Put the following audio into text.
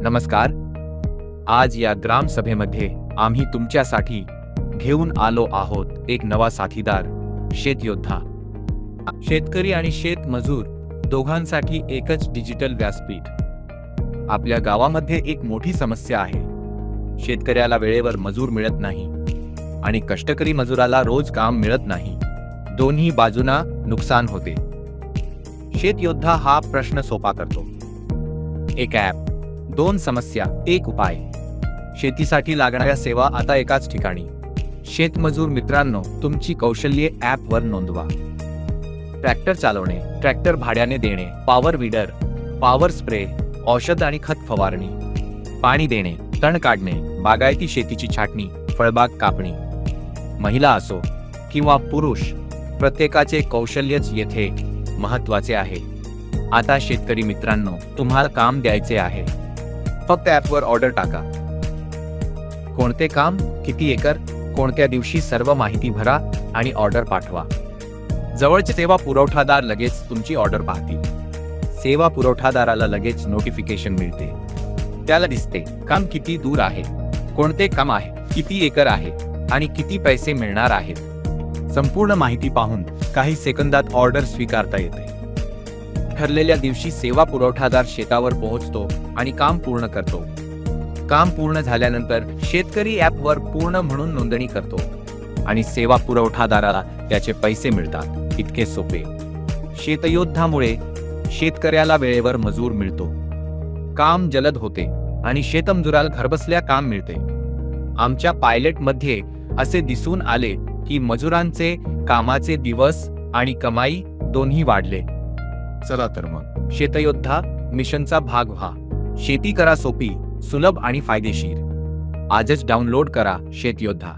नमस्कार. आज या ग्राम सभेमध्ये आम्ही तुमच्यासाठी घेऊन आलो आहोत एक नवा साथीदार, शेतयोद्धा. शेतकरी आणि शेतमजूर दोघांसाठी एकच डिजिटल व्यासपीठ. आपल्या गावामध्ये एक मोठी समस्या आहे. शेतकऱ्याला वेळेवर मजूर मिळत नाही आणि कष्टकरी मजुराला रोज काम मिळत नाही. दोन्ही बाजूंना नुकसान होते. शेतयोद्धा हा प्रश्न सोपा करतो. एक ॲप, दोन समस्या, एक उपाय. शेतीसाठी लागणाऱ्या सेवा आता एकाच ठिकाणी. शेतमजूर मित्रांनो, तुमची कौशल्ये ॲपवर नोंदवा. ट्रॅक्टर चालवणे, ट्रॅक्टर भाड्याने देणे, पॉवर वीडर, पॉवर स्प्रे, औषध आणि खत फवारणी, पाणी देणे, तण काढणे, बागायती शेतीची छाटणी, फळबाग कापणी. महिला असो किंवा पुरुष, प्रत्येकाचे कौशल्यच येथे महत्त्वाचे आहे. आता शेतकरी मित्रांनो, तुम्हाला काम द्यायचे आहे. फक्त ॲपवर ऑर्डर टाका. कोणते काम, किती एकर, कोणत्या दिवशी, सर्व माहिती भरा आणि ऑर्डर पाठवा. जवळचे सेवा पुरवठादार लगेच तुमची ऑर्डर पाहतील. सेवा पुरवठादाराला लगेच नोटिफिकेशन मिळते. त्याला दिसते काम किती दूर आहे, कोणते काम आहे, किती एकर आहे आणि किती पैसे मिळणार आहेत. संपूर्ण माहिती पाहून काही सेकंदात ऑर्डर स्वीकारता येते. ठरलेल्या दिवशी सेवा पुरवठादार शेतावर पोहोचतो आणि काम पूर्ण करतो. काम पूर्ण झाल्यानंतर शेतकरी ॲपवर पूर्ण म्हणून नोंदणी करतो आणि सेवा पुरवठादाराला त्याचे पैसे मिळतात. इतके सोपे. शेतयोद्धामुळे शेतकऱ्याला वेळेवर मजूर मिळतो, काम जलद होते आणि शेतमजुराला घरबसल्या काम मिळते. आमच्या पायलटमध्ये असे दिसून आले की मजुरांचे कामाचे दिवस आणि कमाई दोन्ही वाढले. चला तर मग शेतयोद्धा मिशनचा भाग व्हा. शेती करा सोपी, सुलभ आणि फायदेशीर. आजच डाउनलोड करा शेतयोद्धा.